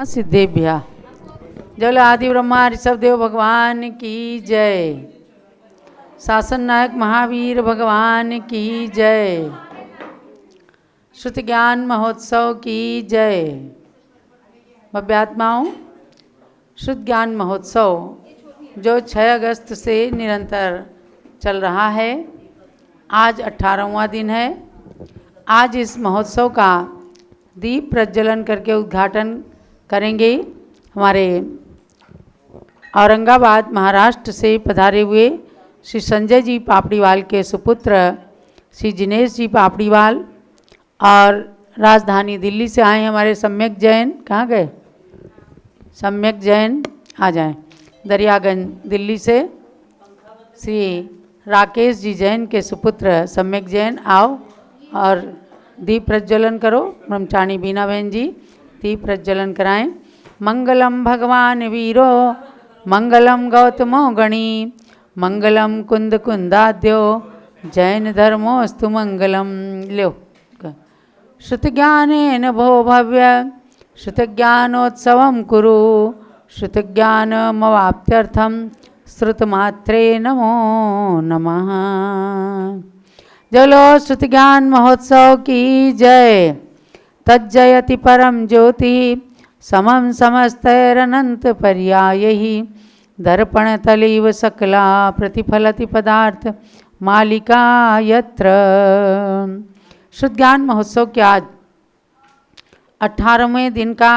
सिद्धेभ्या जल आदि ब्रह्मा ऋषभ देव भगवान की जय। शासन नायक महावीर भगवान की जय। श्रुत ज्ञान महोत्सव की जय। भव्यात्माओं, श्रुत ज्ञान महोत्सव जो 6 अगस्त से निरंतर चल रहा है, आज 18वां दिन है। आज इस महोत्सव का दीप प्रज्वलन करके उद्घाटन करेंगे हमारे औरंगाबाद महाराष्ट्र से पधारे हुए श्री संजय जी पापड़ीवाल के सुपुत्र श्री जिनेश जी पापड़ीवाल, और राजधानी दिल्ली से आए हमारे सम्यक जैन। कहाँ गए? सम्यक जैन आ जाएं। दरियागंज दिल्ली से श्री राकेश जी जैन के सुपुत्र सम्यक जैन आओ और दीप प्रज्वलन करो। ब्रह्मचारी बीना बहन जी दीप प्रज्वलन कराएं। मंगलम भगवान वीरो मंगलम गौतमो गणी मंगलम कुंद कुंदाद्यो जैन धर्मोस्तु मंगलम। लो श्रुत ज्ञानेन भो भव्य श्रुत ज्ञानोत्सवं कुरु श्रुत ज्ञानमवाप्त्यर्थं श्रुतमात्रे नमो नमः। जलो श्रुत ज्ञान महोत्सव की जय। तज्जयति परम ज्योति समम समस्तैरनंत पर्यायहि दर्पण तलीव सकला प्रतिफलति पदार्थ मालिका यत्र। श्रुत ज्ञान महोत्सव के आज 18वें दिन का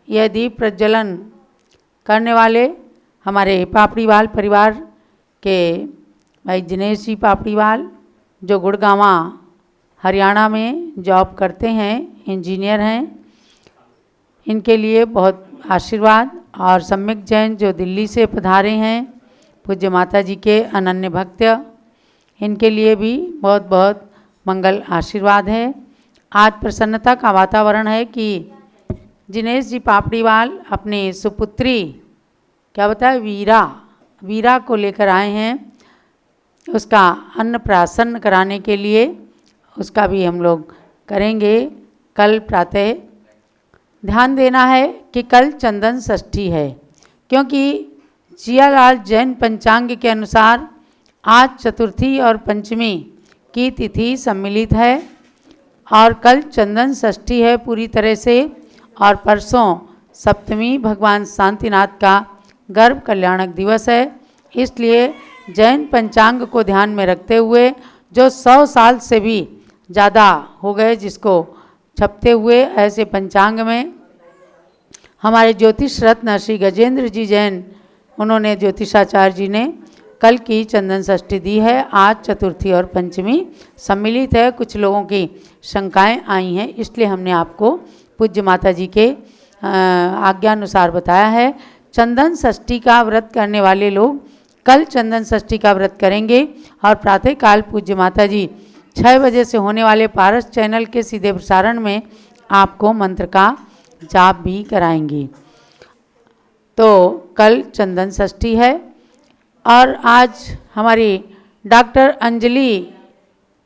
यह दीप प्रज्वलन करने वाले हमारे पापड़ीवाल परिवार के भाई जिनेश जी पापड़ीवाल, जो गुड़गांवा हरियाणा में जॉब करते हैं, इंजीनियर हैं। इनके लिए बहुत आशीर्वाद। और सम्यक जैन जो दिल्ली से पधारे हैं, पूज्य माता जी के अनन्य भक्त, इनके लिए भी बहुत बहुत मंगल आशीर्वाद है। आज प्रसन्नता का वातावरण है कि जिनेश जी पापड़ीवाल अपनी सुपुत्री क्या बताए वीरा को लेकर आए हैं। उसका अन्नप्राशन कराने के लिए उसका भी हम लोग करेंगे कल प्रातः। ध्यान देना है कि कल चंदन षष्ठी है, क्योंकि जियालाल जैन पंचांग के अनुसार आज चतुर्थी और पंचमी की तिथि सम्मिलित है और कल चंदन षष्ठी है पूरी तरह से, और परसों सप्तमी भगवान शांतिनाथ का गर्भ कल्याणक दिवस है। इसलिए जैन पंचांग को ध्यान में रखते हुए जो 100 साल से भी ज़्यादा हो गए जिसको छपते हुए, ऐसे पंचांग में हमारे ज्योतिष रत्न श्री गजेंद्र जी जैन, उन्होंने ज्योतिषाचार्य जी ने कल की चंदन षष्ठी दी है। आज चतुर्थी और पंचमी सम्मिलित है। कुछ लोगों की शंकाएं आई हैं, इसलिए हमने आपको पूज्य माता जी के आज्ञानुसार बताया है। चंदन षष्ठी का व्रत करने वाले लोग कल चंदन षष्ठी का व्रत करेंगे और प्रातःकाल पूज्य माता जी 6 बजे से होने वाले पारस चैनल के सीधे प्रसारण में आपको मंत्र का जाप भी कराएंगी। तो कल चंदन षष्ठी है। और आज हमारी डॉक्टर अंजलि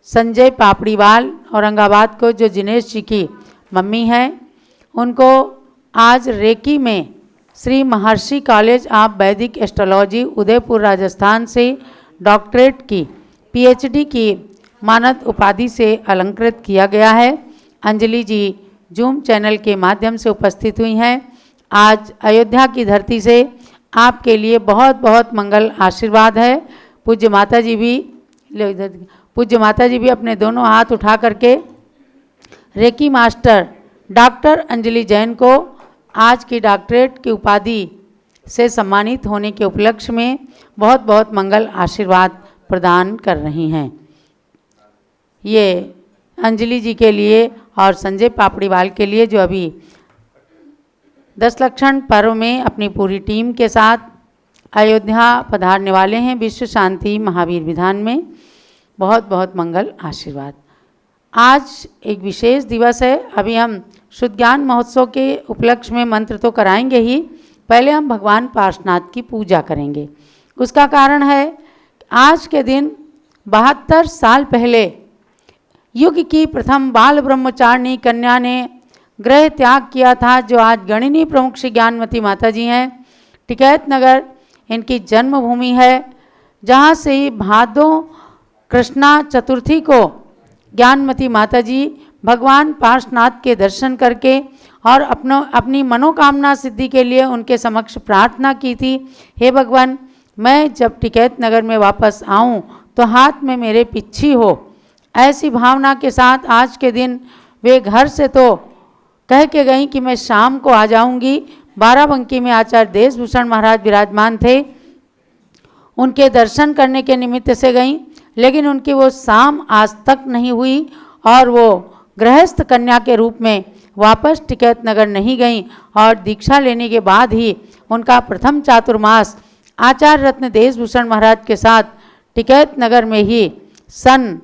संजय पापड़ीवाल औरंगाबाद को, जो जिनेश जी की मम्मी हैं, उनको आज रेकी में श्री महर्षि कॉलेज ऑफ वैदिक एस्ट्रोलॉजी उदयपुर राजस्थान से डॉक्टरेट की पीएचडी की मानद उपाधि से अलंकृत किया गया है। अंजलि जी जूम चैनल के माध्यम से उपस्थित हुई हैं। आज अयोध्या की धरती से आपके लिए बहुत बहुत मंगल आशीर्वाद है। पूज्य माता जी भी अपने दोनों हाथ उठा करके reiki master doctor Anjali Jain को आज की डॉक्टरेट की उपाधि से सम्मानित होने के उपलक्ष्य में बहुत बहुत मंगल आशीर्वाद प्रदान कर रही हैं। ये अंजलि जी के लिए और संजय पापड़ीवाल के लिए, जो अभी 10 लक्षण पर्व में अपनी पूरी टीम के साथ अयोध्या पधारने वाले हैं, विश्व शांति महावीर विधान में, बहुत बहुत मंगल आशीर्वाद। आज एक विशेष दिवस है। अभी हम शुद्ध ज्ञान महोत्सव के उपलक्ष्य में मंत्र तो कराएंगे ही, पहले हम भगवान पार्श्वनाथ की पूजा करेंगे। उसका कारण है आज के दिन 72 साल पहले युग की प्रथम बाल ब्रह्मचारिणी कन्या ने गृह त्याग किया था, जो आज गणिनी प्रमुख श्री ज्ञानमती माता जी हैं। टिकैत नगर इनकी जन्मभूमि है, जहाँ से ही भादो कृष्णा चतुर्थी को ज्ञानमती माता जी भगवान पार्श्वनाथ के दर्शन करके और अपनी मनोकामना सिद्धि के लिए उनके समक्ष प्रार्थना की थी, हे भगवान, मैं जब टिकैत नगर में वापस आऊं तो हाथ में मेरे पिच्छी हो। ऐसी भावना के साथ आज के दिन वे घर से तो कह के गई कि मैं शाम को आ जाऊंगी। बाराबंकी में आचार्य देशभूषण महाराज विराजमान थे, उनके दर्शन करने के निमित्त से गई, लेकिन उनकी वो शाम आज तक नहीं हुई और वो गृहस्थ कन्या के रूप में वापस टिकैत नगर नहीं गई। और दीक्षा लेने के बाद ही उनका प्रथम चातुर्मास आचार्य रत्न देशभूषण महाराज के साथ टिकैत नगर में ही सन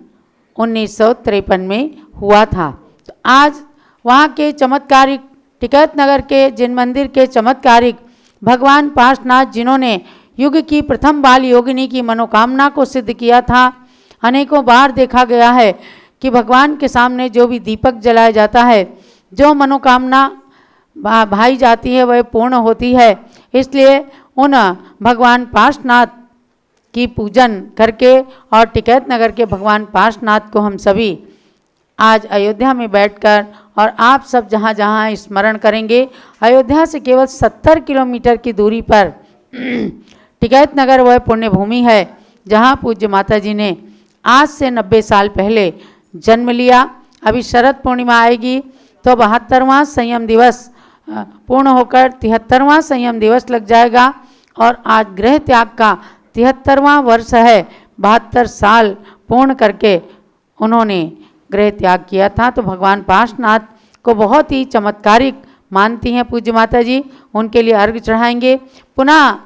1953 में हुआ था। तो आज वहाँ के चमत्कारिक टिकैत नगर के जिन मंदिर के चमत्कारिक भगवान पार्श्वनाथ, जिन्होंने युग की प्रथम बाल योगिनी की मनोकामना को सिद्ध किया था। अनेकों बार देखा गया है कि भगवान के सामने जो भी दीपक जलाया जाता है, जो मनोकामना भाई जाती है, वह पूर्ण होती है। इसलिए उन भगवान पार्श्वनाथ की पूजन करके और टिकैत नगर के भगवान पार्श्वनाथ को हम सभी आज अयोध्या में बैठकर और आप सब जहाँ जहाँ स्मरण करेंगे। अयोध्या से केवल 70 किलोमीटर की दूरी पर टिकैत नगर वह पुण्य भूमि है, जहाँ पूज्य माता जी ने आज से 90 साल पहले जन्म लिया। अभी शरद पूर्णिमा आएगी तो 72वां संयम दिवस पूर्ण होकर 73वां संयम दिवस लग जाएगा और आज गृह त्याग का 73वां वर्ष है। 72 साल पूर्ण करके उन्होंने गृह त्याग किया था। तो भगवान पार्श्वनाथ को बहुत ही चमत्कारिक मानती हैं पूज्य माता जी, उनके लिए अर्घ्य चढ़ाएंगे। पुनः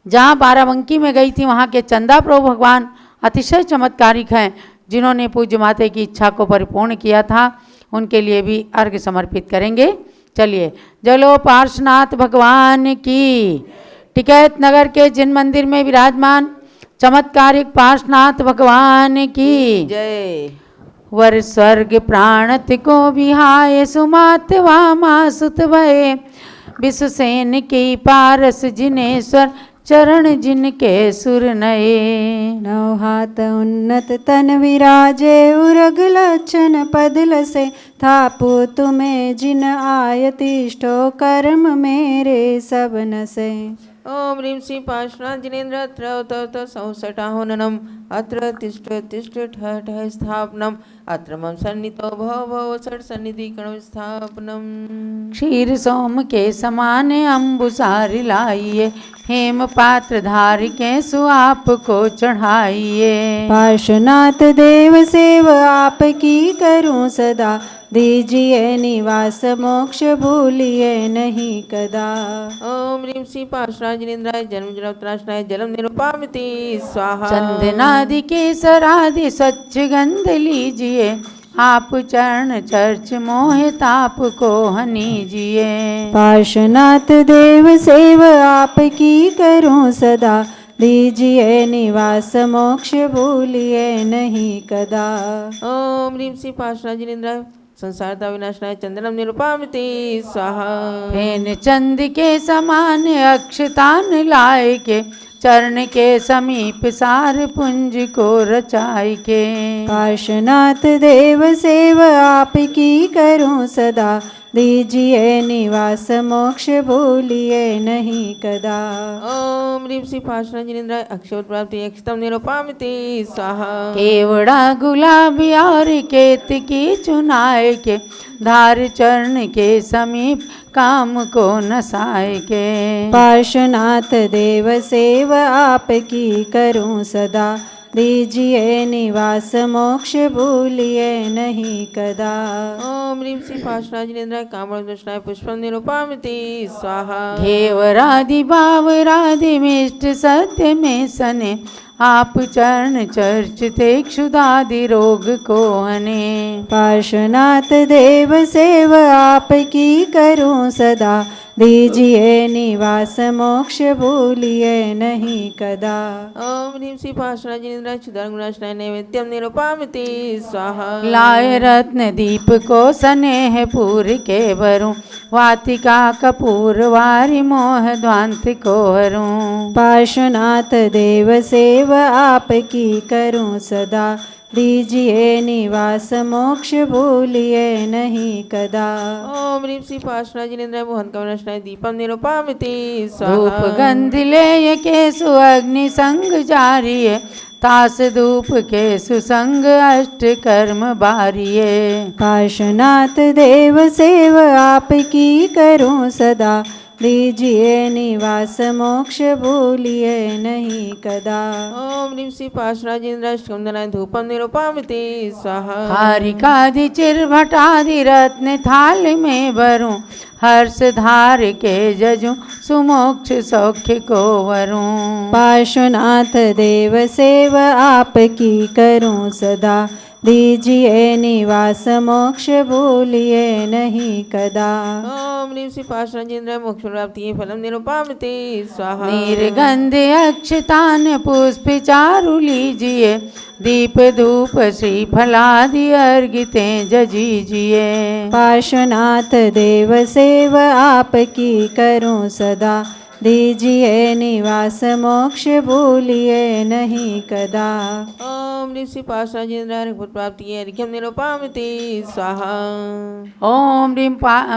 जहाँ बाराबंकी में गई थी, वहाँ के चंदा प्रभु भगवान अतिशय चमत्कारिक हैं, जिन्होंने पूज्य माता की इच्छा को परिपूर्ण किया था, उनके लिए भी अर्घ्य समर्पित करेंगे। चलिए, जलो पार्श्वनाथ भगवान की। टिकैत नगर के जिन मंदिर में विराजमान चमत्कारिक पार्श्वनाथ भगवान की जय। वर स्वर्ग प्राणत को विहाय सुमात वामा सुत भये, विश्वसेन की पारस जिनेश्वर चरण जिनके सुर नये। नौ हाथ उन्नत तन विराजे, उरग लक्षण पदल से थापो तुम्हें जिन आयतिष्ठो कर्म मेरे सब नसे। ओम ह्रीं श्री पार्श्वनाथ जिनेन्द्र अत्र संसटाहुननम अत्र तिष्ठ तिष्ठ ठः ठः स्थापनम अत्र मम सन्निधौ भव भव षट् सन्निधि कण स्थापनम। क्षीर सोम के समान अम्बुसार लाइए, हेम पात्र धार के सु आपको चढ़ाइए। पार्श्वनाथ देव सेव आपकी करूं सदा, दीजिए निवास मोक्ष भूलिए नहीं कदा। ओम ह्रीं श्री पार्श्वनाथ जिनेन्द्राय जन्म जन्मत्राशनाय जलम निरुपामिति स्वाहा। चंदनादि केसरादि स्वच्छ गंध लीजिए, आप चरण चर्च मोह ताप को हनीजिए। पार्श्वनाथ देव सेव आपकी करूं सदा, दीजिए निवास मोक्ष भूलिए नहीं कदा। ओम ह्रीं श्री पार्श्वनाथ जिनेन्द्राय संसारता विनाशनाय चंदनम निरुपामिति स्वाहा। फेन चंद के समान अक्षतान लाए के, चरण के समीप सार पुंज को रचाई के। पार्श्वनाथ देव सेव आपकी करूं सदा, दीजिए निवास मोक्ष भूलिए नहीं कदा। ओम ह्रीं श्री पार्श्वनाथ जिनेन्द्राय अक्षय प्राप्ति अक्षतम निरुपामिति स्वाहा। केवड़ा गुलाब और केतकी चुनाए के, धार चरण के समीप काम को नसाए के। पार्श्वनाथ देव सेव आपकी करूं सदा, दीजिए निवास मोक्ष भूलिए नहीं कदा। ओम ह्रीं श्री पार्श्वनाथ जिनेन्द्राय कामोदृष्टाय पुष्पम निरुपामिति स्वाहा। घेवरादि बावरादि मिष्ट सत्य में सने, आप चरण चर्चिते क्षुदादि रोग को हने। पार्श्वनाथ देव सेव आपकी करूं सदा, दीजिए निवास मोक्ष भूलिए नहीं कदा। ओम ह्रीं श्री पार्श्वनाथ जिनेन्द्र क्षुधार गुणाश्रय नैवेद्यम निरूपामिति स्वाहा। लाए रत्न दीप को स्नेह पूर के भरूं, वाटिका कपूर वारी मोह ध्वांत को हरूं। पार्श्वनाथ देव सेव आपकी करूं सदा, दीजिए निवास मोक्ष भूलिए नहीं कदा। ओम ह्रीं श्री पार्श्वनाथ जिनेन्द्र मोहन कमलाश्रय दीपम निरूपामिति धूप स्वाहा। गंध ले के सुअग्नि संग जारिये, तास धूप के सुसंग अष्ट कर्म बारिये। पार्श्वनाथ देव सेव आपकी करूं सदा, दीजिए निवास मोक्ष भूलिए नहीं कदा। ओम ह्रीं श्री पार्श्वनाथ जिनेन्द्र स्कंदनाय धूपम निरूपामिति स्वाहा। हारिकादि चिरभटादि रत्न थाल में भरूं, हर्ष धार के जजूं सुमोक्ष सौख्य को वरूं। पार्श्वनाथ देव सेव आपकी करूं सदा, दीजिए निवास मोक्ष भूलिए नहीं कदा। ओम ह्रीं श्री पार्श्वनाथ जिनेन्द्र मोक्ष प्राप्ति फलम निरूपामिति स्वाहा। निर्गंध अक्षतान पुष्प चारु लीजिए, दीप धूप श्री फलादि अर्घिते जजीजिए। पार्श्वनाथ देव सेव आपकी करूं सदा, दीजिए निवास मोक्ष भूलिए नहीं कदा। ओम ह्रीं श्री पार्श्वनाथ जिनेन्द्र प्राप्ति अर्घ्यम निरूपामिति स्वाहा। ओम ह्रीं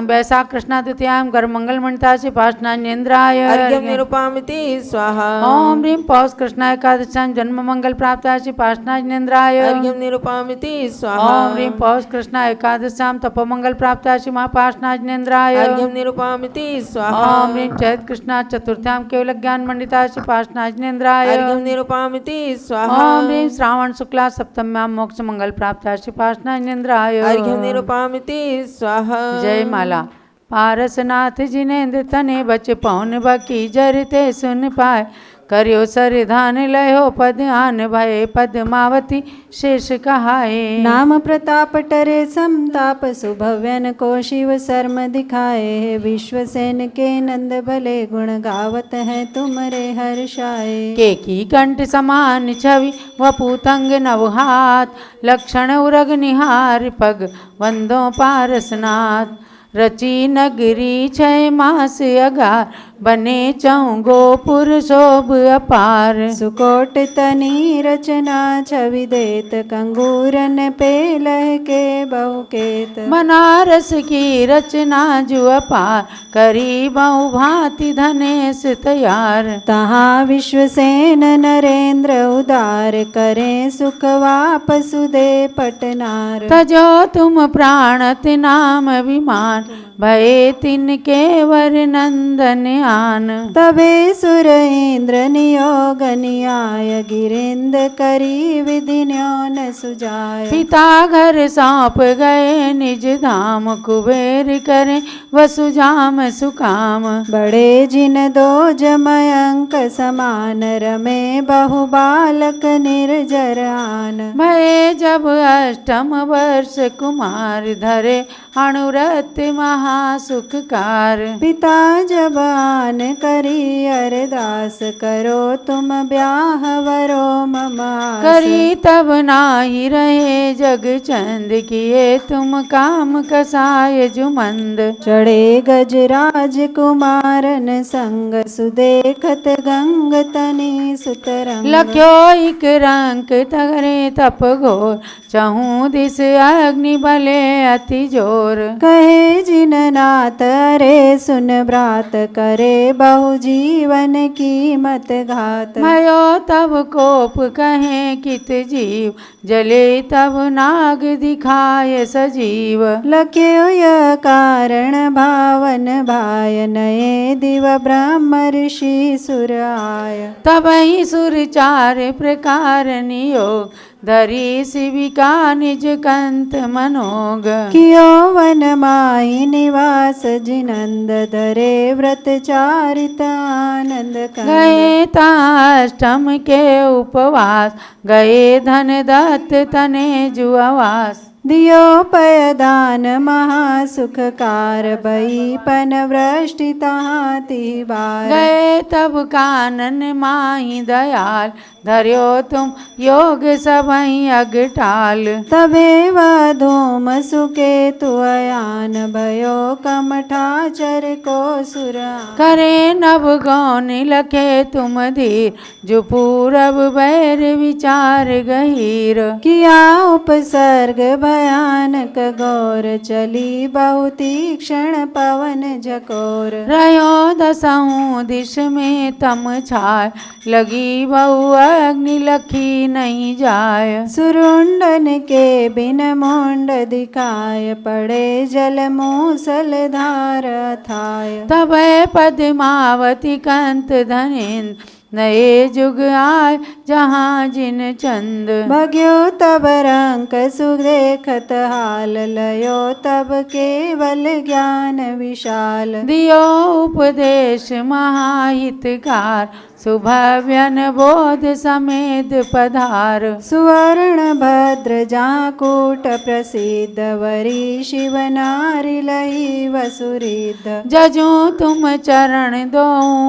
वैशाख कृष्णा द्वितीयाम गर्भ मंगल मणिता से पार्श्वनाथ जिनेन्द्राय अर्घ्यम निरूपामिति स्वाहा। ओम ह्रीं पौष कृष्णा एकादशाम जन्म मंगल प्राप्त से पार्श्वनाथ जिनेन्द्राय अर्घ्यम निरूपामिति स्वाहा। ओम ह्रीं पौष कृष्णा एकादशाम तपोमंगल प्राप्त से पार्श्वनाथ जिनेन्द्राय अर्घ्यम निरूपामिति स्वाहा। ओम ह्रीं चैत कृष्णा चतुर्थ्याम केवल ज्ञान मंडिता से पार्श्वनाथ जिनेन्द्राय अर्घ्यम निरूपामिति स्वाहा। ओम ह्रीं श्रावण शुक्ला सप्तम्याम मोक्ष मंगल प्राप्त से पार्श्वनाथ जिनेन्द्राय अर्घ्यम निरूपामिति स्वाहा। जय माला। पारसनाथ जिनेन्द्र तने बच पौन बकी जरते सुन पाए, करियो सरधान लयो पद आन भय पद्मावती शेष कहाए। नाम प्रताप टरे समताप सुभव्यन को शिव शर्म दिखाए, विश्वसेन के नंद भले गुण गावत है तुमरे हर्षाए। के की कंठ समान छवि वपुतंग नवहात, लक्षण उरग निहार पग वंदो पारसनाथ। रची नगरी 6 मास अगार, बने चौं गोपुर शोभ अपार। सुकोट तनी रचना छवि देत, कंगूरन पे लहके बहुकेत। बनारस की रचना जो अपार, करी बहु भांति धनेश तैयार। तहाँ विश्वसेन नरेंद्र उदार, करें सुख वापसु दे पटनार। तजो तुम प्राणत नाम विमान, भये तिनके वर नंदन आन। तबे सुर इंद्र नियोग नियाय, गिरिंद करी विधि न्योन सुजाय। पिता घर सौंप गए निज धाम, कुबेर करें वसुजाम सुकाम। बड़े जिन दो जमयंक समान, रमे बहु बालक निर्जर आन। भये जब अष्टम वर्ष कुमार, धरे अणुरत महासुखकार। पिता जब आन करी अरदास, करो तुम ब्याह वरो मम आस। करी तब नाही रहे जग चंद, किए तुम काम कसाय जुमंद। चढ़े गजराज कुमारन संग, सुदेखत गंग तनी सुतरंग। लख्यो इक रंक तगरे तप घोर, चहूँ दिस अग्नि बले अति जोर। कहे जिन नाथ रे सुन ब्रात, करे बहु जीवन की मत घात। भयो तब कोप कहे कित जीव, जले तब नाग दिखाए सजीव। लख्यो यह कारण भावन भाय, नये दिव ब्रह्म ऋषि सुर आय। तब ही सुर 4 प्रकार नियोग, धरी शिविका निज कंत मनोग। कियो वन माही निवास जिनंद, धरे व्रत चारित आनंद कंद। गए ताष्टम के उपवास, गए धन दत्त तने जुआवास। दियो पयदान महासुखकार भई पन वृष्टि तहाँ तिहि बार। गए तब कानन माही दयाल धर्यो तुम योग सबई अगटाल। तबे वह धूम सुकेतु अयान भयो कमठाचर को सुरा। करे नभ गौन लखे तुम धीर जो पूरब बैर विचार गहीर। किया उपसर्ग भयानक गौर चली बहु तीक्ष्ण पवन झकोर। रयो दसहु दिश में तम छाय लगी बहु अग्नि लखी नहीं जाय। सुरुंडन के बिन मुंड दिखाय पड़े जल मूसल धार थाय। तब पद्मावती कंत धनेन्द्र नए जुग आय जहाँ जिन चंद। भग्यो तब रंक सुदेखत हाल लयो तब केवल ज्ञान विशाल। दियो उपदेश महाहितकार सुभव्यन बोध समेत पधार। सुवर्ण भद्र जाकूट प्रसिद्ध वरी शिव नारी लही वसुरिद्ध। जजू तुम चरण दो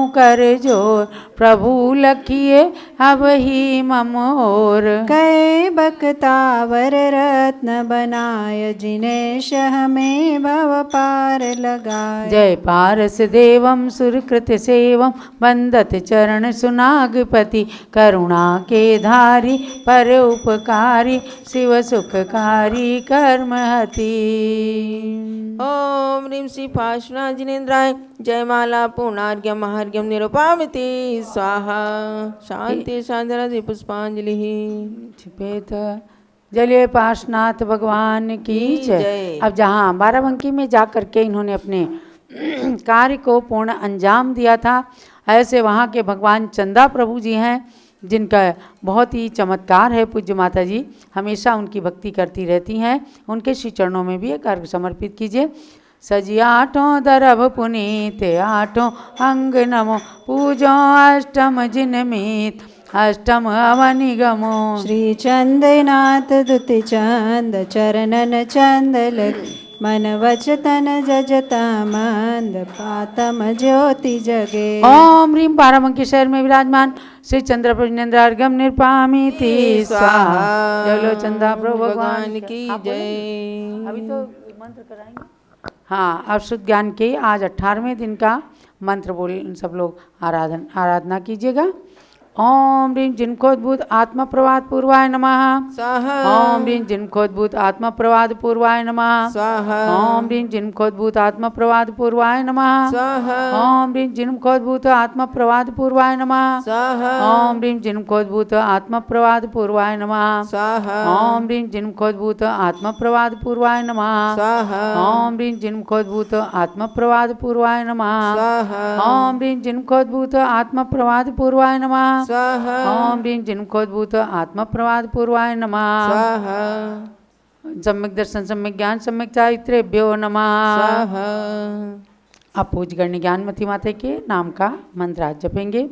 कर जोर प्रभु लखिए अब ही मम ओर। कहे बकतावर रत्न बनाय जिने शह में भव पार लगाय। जय पारस देवम सुरकृत सेवम बंदत चरण सुनागपति करुणा के धारी पर उपकारी शिव सुखकारी कर्महति। ओम ह्रीं श्री पार्श्वनाथ जिनेन्द्राय जयमाला पूर्णार्घ्यम महार्घ्यम निरुपामिति स्वाहा। शांति शांति पुष्पांजलि। छिपेत जलिए पार्श्वनाथ भगवान की जय। अब जहाँ बाराबंकी में जा कर के इन्होंने अपने कार्य को पूर्ण अंजाम दिया था, ऐसे वहाँ के भगवान चंदा प्रभु जी हैं जिनका बहुत ही चमत्कार है। पूज्य माता जी हमेशा उनकी भक्ति करती रहती हैं। उनके श्री चरणों में भी एक अर्घ समर्पित कीजिए। सजी आठों दरभ पुनीत आठों अंग नमो पूजो अष्टम जिनमीत अष्टम अवनि गमो। श्री चंदनाथ दुति चंद चरणन चंद लग मन वचतन जजता मंद पातम ज्योति जगे। ओम ह्रीं बाराबंकी शहर में विराजमान श्री चंद्र प्रभुनेन्द्रार्घ्यम निरपामिति स्वाहा। जय चंदा प्रभु भगवान की जय। अभी तो मंत्र कराएंगे। हाँ, अब शुद्ध ज्ञान के आज 18वें दिन का मंत्र बोल सब लोग आराधना कीजिएगा। ओम ह्रीं जिनकोद्भूत आत्मा प्रवाद पूर्वाय नमः स्वाहा। ओम ह्रीं जिनकोद्भूत आत्मा प्रवाद पूर्वाय नमः स्वाहा। ओम ह्रीं जिनकोद्भूत आत्मा प्रवाद पूर्वाय नमः स्वाहा। ओम ह्रीं जिनकोद्भूत आत्मा प्रवाद पूर्वाय नमः स्वाहा। ओम ह्रीं जिनकोद्भूत आत्मा प्रवाद पूर्वाय नमः स्वाहा। ओम ह्रीं जिनकोद्भूत आत्मा प्रवाद पूर्वाय नमः स्वाहा। ओम ह्रीं जिनकोद्भूत आत्मा प्रवाद पूर्वाय नमः स्वाहा। ओम ह्रीं जिनकोद्भूत आत्मा प्रवाद पूर्वाय नमः स्वाहा। ओम ह्रीं जिनकोद्भूत आत्मा प्रवाद पूर्वाय नमः स्वाहा। सम्यक दर्शन सम्यक ज्ञान सम्यक चारित्र्येभ्यो नमः स्वाहा। आप पूज गण्य ज्ञानमती माता के नाम का मंत्र आज जपेंगे।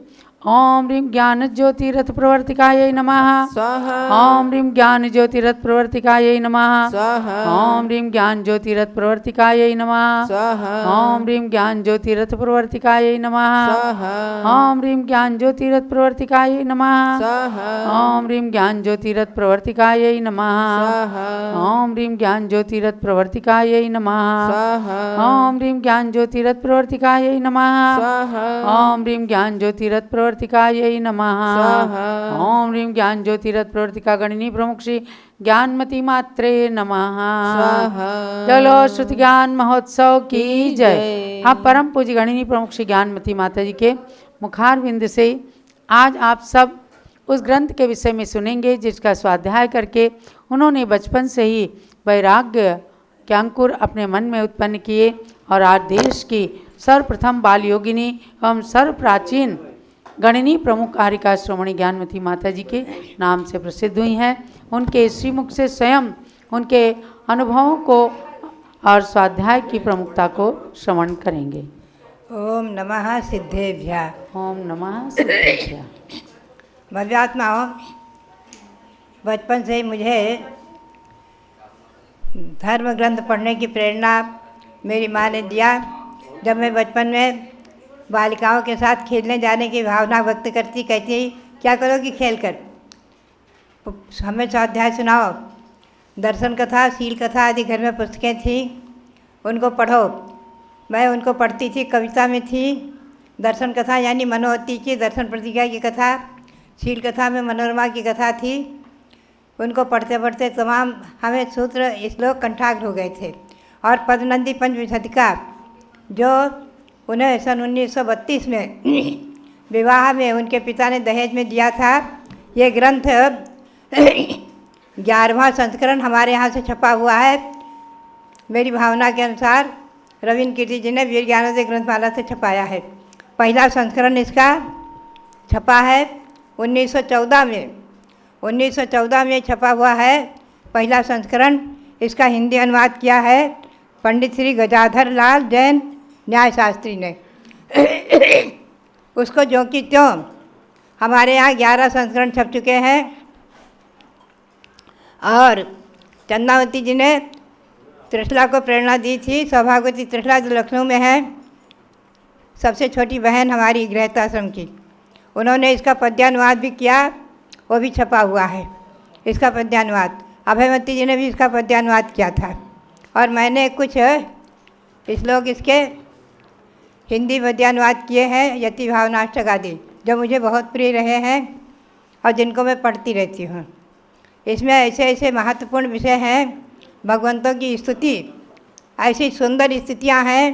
ओम ह्रीं ज्ञान ज्योतिरथ प्रवर्तिकायै नमः स्वाहा। ओम ह्रीं ज्ञान ज्योतिरथ प्रवर्तिकायै नमः स्वाहा। ओम ह्रीं ज्ञान ज्योतिरथ प्रवर्तिकायै नमः स्वाहा। ओम ह्रीं ज्ञान ज्योतिरथ प्रवर्तिकायै नमः स्वाहा। ओम ह्रीं ज्ञान ज्योतिरथ प्रवर्तिकायै नमः स्वाहा। ओम ह्रीं ज्ञान ज्योतिरथ प्रवर्तिकायै नमः स्वाहा। ओम ह्रीं ज्ञान ज्योतिरथ प्रवर्तिकायै नमः स्वाहा। ओम ह्रीं ज्ञान ज्योतिरथ प्रवर्तिकायै नमः स्वाहा। ओम ह्रीं ज्ञान ज्योतिरथ प्रवर्तिकायै नमः स्वाहा। ओम ह्रीं ज्ञान ज्योतिरथ प्रवर्तिका गणनी प्रमुख श्री ज्ञानमती मात्रे नमः स्वाहा। चलो श्रुति ज्ञान महोत्सव की जय। जय। आप परम पूज्य गणनी प्रमुख श्री ज्ञानमती माता जी के मुखार बिंद से आज आप सब उस ग्रंथ के विषय में सुनेंगे जिसका स्वाध्याय करके उन्होंने बचपन से ही वैराग्य के अंकुर अपने मन में उत्पन्न किए और आज देश की सर्वप्रथम बाल योगिनी एवं सर्वप्राचीन गणनी प्रमुख कारिका श्रोमणी ज्ञानमती माता जी के नाम से प्रसिद्ध हुई हैं। उनके श्रीमुख से स्वयं उनके अनुभवों को और स्वाध्याय की प्रमुखता को श्रवण करेंगे। ओम नमः सिद्धेभ्यः। ओम नमः सिद्धेभ्यः। भव्यात्माओं, बचपन से मुझे धर्म ग्रंथ पढ़ने की प्रेरणा मेरी माँ ने दिया। जब मैं बचपन में बालिकाओं के साथ खेलने जाने की भावना व्यक्त करती, कहती क्या करोगी खेल कर, हमें स्वाध्याय सुनाओ। दर्शन कथा, शील कथा आदि घर में पुस्तकें थी, उनको पढ़ो। मैं उनको पढ़ती थी। कविता में थी दर्शन कथा यानी मनोहती की दर्शन प्रतिज्ञा की कथा, शील कथा में मनोरमा की कथा थी। उनको पढ़ते पढ़ते तमाम हमें सूत्र श्लोक कंठाग्र हो गए थे। और पद्मनंदी पंचविंशतिका जो उन्हें सन 1932 में विवाह में उनके पिता ने दहेज में दिया था, ये ग्रंथ 11वां संस्करण हमारे यहाँ से छपा हुआ है। मेरी भावना के अनुसार रविन्द्र कीर्ति जी ने वीर ज्ञानोदय ग्रंथमाला से छपाया है। पहला संस्करण इसका छपा है 1914 में। 1914 में छपा हुआ है पहला संस्करण। इसका हिंदी अनुवाद किया है पंडित श्री गजाधर लाल जैन न्याय शास्त्री ने। उसको ज्यों की त्यों हमारे यहाँ 11 संस्करण छप चुके हैं। और चंदावती जी ने त्रिशला को प्रेरणा दी थी। सौभाग्यवती त्रिशला जो लखनऊ में है, सबसे छोटी बहन हमारी गृहस्थाश्रम की, उन्होंने इसका पद्यानुवाद भी किया, वो भी छपा हुआ है इसका पद्यानुवाद। अभयवती जी ने भी इसका पद्यानुवाद किया था। और मैंने कुछ श्लोक इसके हिंदी पद्यानुवाद किए हैं, यति भावनाष्टक आदि, जो मुझे बहुत प्रिय रहे हैं और जिनको मैं पढ़ती रहती हूँ। इसमें ऐसे ऐसे महत्वपूर्ण विषय हैं। भगवंतों की स्तुति, ऐसी सुंदर स्थितियाँ हैं।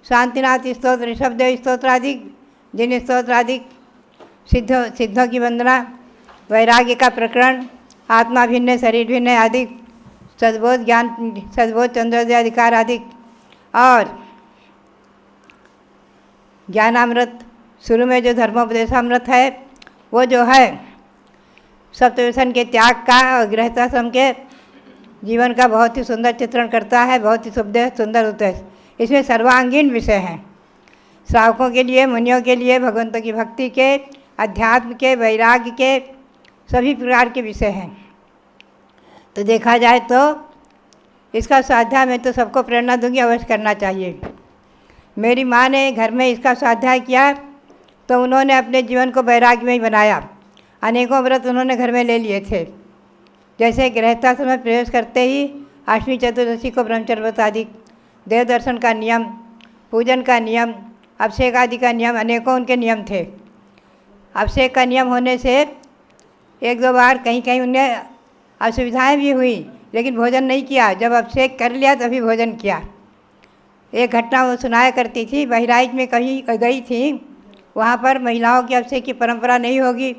शांतिनाथ स्तोत्र, ऋषभदेव स्तोत्र आदि, जिन स्तोत्र आदि, सिद्धों की वंदना, वैराग्य का प्रकरण, आत्मा भिन्न शरीर भिन्न आदि, सद्बोध ज्ञान, सद्बोध चंद्रोदय अधिकार आदि, और ज्ञानामृत, शुरू में जो धर्मोपदेशामृत है वो जो है सप्तव्यसन के त्याग का और गृहस्थाश्रम के जीवन का बहुत ही सुंदर चित्रण करता है। बहुत ही सुंदर उद्देश्य इसमें सर्वांगीण विषय हैं। श्रावकों के लिए, मुनियों के लिए, भगवंतों की भक्ति के, अध्यात्म के, वैराग्य के, सभी प्रकार के विषय हैं। तो देखा जाए तो इसका स्वाध्याय मैं तो सबको प्रेरणा दूंगी, अवश्य करना चाहिए। मेरी माँ ने घर में इसका स्वाध्याय किया तो उन्होंने अपने जीवन को वैराग्य में ही बनाया। अनेकों व्रत उन्होंने घर में ले लिए थे। जैसे गृहस्थाश्रम में प्रवेश करते ही अष्टमी चतुर्दशी को ब्रह्मचर्य व्रत आदि, देव दर्शन का नियम, पूजन का नियम, अभिषेक आदि का नियम, अनेकों उनके नियम थे। अभिषेक का नियम होने से एक दो बार कहीं कहीं उन्हें असुविधाएं भी हुई, लेकिन भोजन नहीं किया। जब अभिषेक कर लिया तभी भोजन किया। एक घटना वो सुनाया करती थी, बहराइच में कहीं गई थी, वहाँ पर महिलाओं की अभिषेक की परंपरा नहीं होगी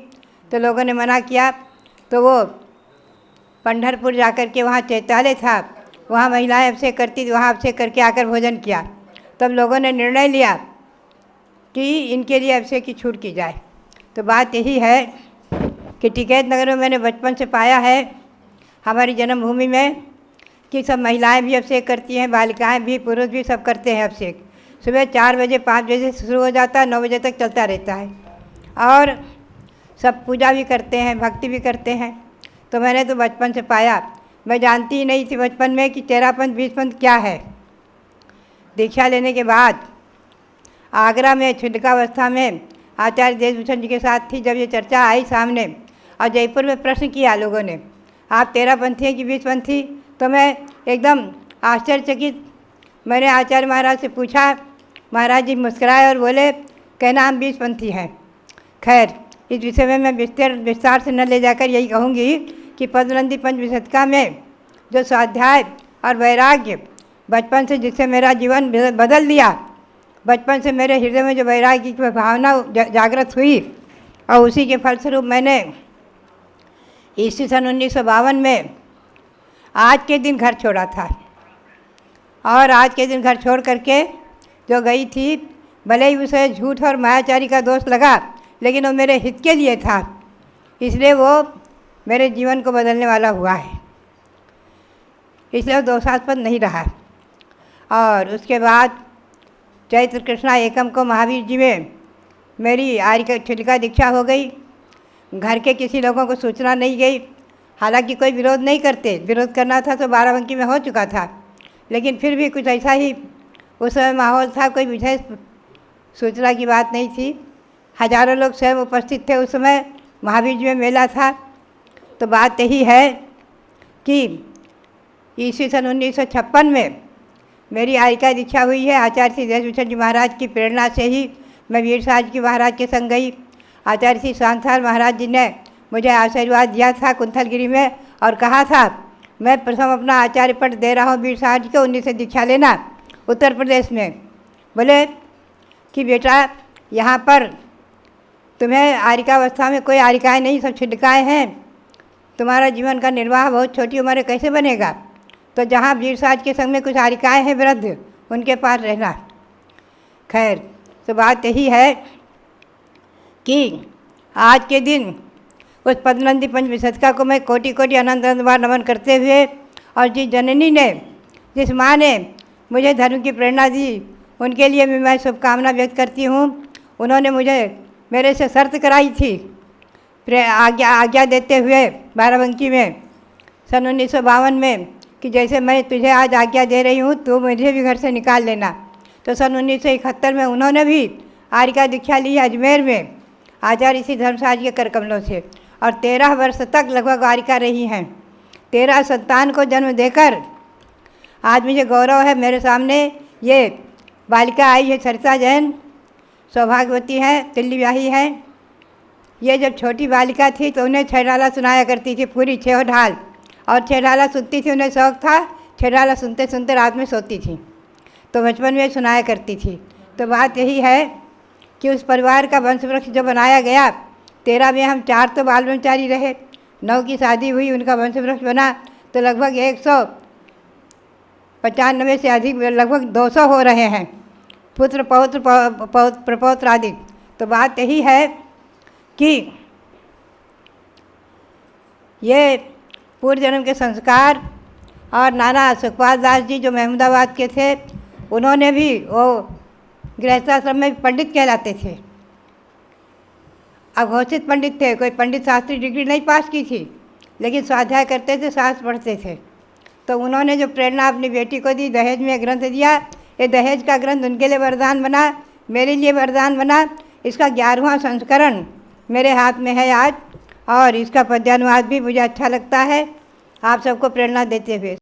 तो लोगों ने मना किया। तो वो पंढरपुर जाकर के वहाँ चैत्यालय था, वहाँ महिलाएं अभिषेक करती थी, वहाँ अभिषेक करके आकर भोजन किया। तब लोगों ने निर्णय लिया कि इनके लिए अभिषेक की छूट की जाए। तो बात यही है कि टिकैत नगर में मैंने बचपन से पाया है, हमारी जन्मभूमि में, कि सब महिलाएं भी अभिषेक करती हैं, बालिकाएं भी, पुरुष भी, सब करते हैं अभिषेक। सुबह 4 बजे 5 बजे से शुरू हो जाता है, 9 बजे तक चलता रहता है। और सब पूजा भी करते हैं, भक्ति भी करते हैं। तो मैंने तो बचपन से पाया। मैं जानती ही नहीं थी बचपन में कि 13 पंथ 20 पंथ क्या है। दीक्षा लेने के बाद आगरा में छुटकावस्था में आचार्य देशभूषण जी के साथ थी, जब ये चर्चा आई सामने, और जयपुर में प्रश्न किया लोगों ने, आप 13 पंथी हैं कि 20 पंथी? तो मैं एकदम आश्चर्यचकित, मैंने आचार्य महाराज से पूछा। महाराज जी मुस्कुराए और बोले, कहना हम 20 पंथी हैं। खैर, इस विषय में मैं विस्तार से न ले जाकर यही कहूँगी कि पद्मनंदी पंचविंशतिका में जो स्वाध्याय और वैराग्य बचपन से, जिससे मेरा जीवन बदल दिया, बचपन से मेरे हृदय में जो वैराग्य की भावना जागृत हुई, और उसी के फलस्वरूप मैंने ईस्वी सन 1952 में आज के दिन घर छोड़ा था। और आज के दिन घर छोड़ करके जो गई थी, भले ही उसे झूठ और मायाचारी का दोष लगा, लेकिन वो मेरे हित के लिए था, इसलिए वो मेरे जीवन को बदलने वाला हुआ है, इसलिए वो दोषास्पद नहीं रहा। और उसके बाद चैत्र कृष्णा एकम को महावीर जी में मेरी आर्य छुटिका दीक्षा हो गई। घर के किसी लोगों को सूचना नहीं गई, हालांकि कोई विरोध नहीं करते, विरोध करना था तो बाराबंकी में हो चुका था, लेकिन फिर भी कुछ ऐसा ही उस समय माहौल था, कोई विशेष सूचना की बात नहीं थी। हजारों लोग स्वयं उपस्थित थे उस समय, महावीर जी में मेला था। तो बात यही है कि ईस्वी सन 1956 में मेरी आर्यिका दीक्षा हुई है। आचार्य श्री देशभूषण जी महाराज की प्रेरणा से ही मैं वीर साहब जी महाराज के संग गई। आचार्य श्री सांसार महाराज जी ने मुझे आशीर्वाद दिया था कुंथलगिरी में और कहा था मैं प्रथम अपना आचार्य पद दे रहा हूँ वीर साहब जी को, उन्हीं से दीक्षा लेना उत्तर प्रदेश में। बोले कि बेटा यहाँ पर तुम्हें आर्यिकावस्था में कोई आर्यिकाएँ नहीं, सब छिटकाएँ हैं, तुम्हारा जीवन का निर्वाह बहुत छोटी उम्र कैसे बनेगा, तो जहाँ वीर साहब के संग में कुछ आर्यिकाएँ हैं वृद्ध, उनके पास रहना। खैर, तो बात यही है कि आज के दिन उस पद्मनंदी पंचविंशतिका को मैं कोटि कोटि अनंत अनंत बार नमन करते हुए, और जिस जननी ने, जिस माँ ने मुझे धर्म की प्रेरणा दी, उनके लिए भी मैं शुभकामना व्यक्त करती हूँ। उन्होंने मुझे मेरे से शर्त कराई थी आज्ञा देते हुए बाराबंकी में सन 1952 में कि जैसे मैं तुझे आज आज्ञा दे रही हूँ तो मुझे भी घर से निकाल लेना। तो सन 1971 में उन्होंने भी आर्यिका दीक्षा ली अजमेर में आचार्य श्री धर्मसाज के कर कमलों से, और 13 वर्ष तक लगभग आर्यिका रही हैं। 13 संतान को जन्म देकर आज मुझे गौरव है, मेरे सामने ये बालिका आई है सरिता जैन, सौभाग्यवती हैं, तिल्ली ब्याही हैं। ये जब छोटी बालिका थी तो उन्हें छेड़ाला सुनाया करती थी पूरी 6 ढाल, और छेड़ाला सुनती थी, उन्हें शौक़ था, छेड़ाला सुनते सुनते रात में सोती थी, तो बचपन में सुनाया करती थी। तो बात यही है कि उस परिवार का वंश वृक्ष जो बनाया गया, 13 में हम 4 तो बाल ब्रह्मचारी रहे, 9 की शादी हुई, उनका वंश वृक्ष बना, तो लगभग 195 से अधिक, लगभग 200 हो रहे हैं, पुत्र पौत्र प्रपौत्र आदि। तो बात यही है कि ये पूर्व जन्म के संस्कार, और नाना सुखपाल दास जी जो महमूदाबाद के थे, उन्होंने भी वो गृहस्थाश्रम में पंडित कहलाते थे, अघोषित पंडित थे, कोई पंडित शास्त्री डिग्री नहीं पास की थी, लेकिन स्वाध्याय करते थे, शास्त्र पढ़ते थे। तो उन्होंने जो प्रेरणा अपनी बेटी को दी, दहेज में ग्रंथ दिया, ये दहेज का ग्रंथ उनके लिए वरदान बना, मेरे लिए वरदान बना। इसका 11वां संस्करण मेरे हाथ में है आज, और इसका पद्यानुवाद भी मुझे अच्छा लगता है आप सबको प्रेरणा देते हुए।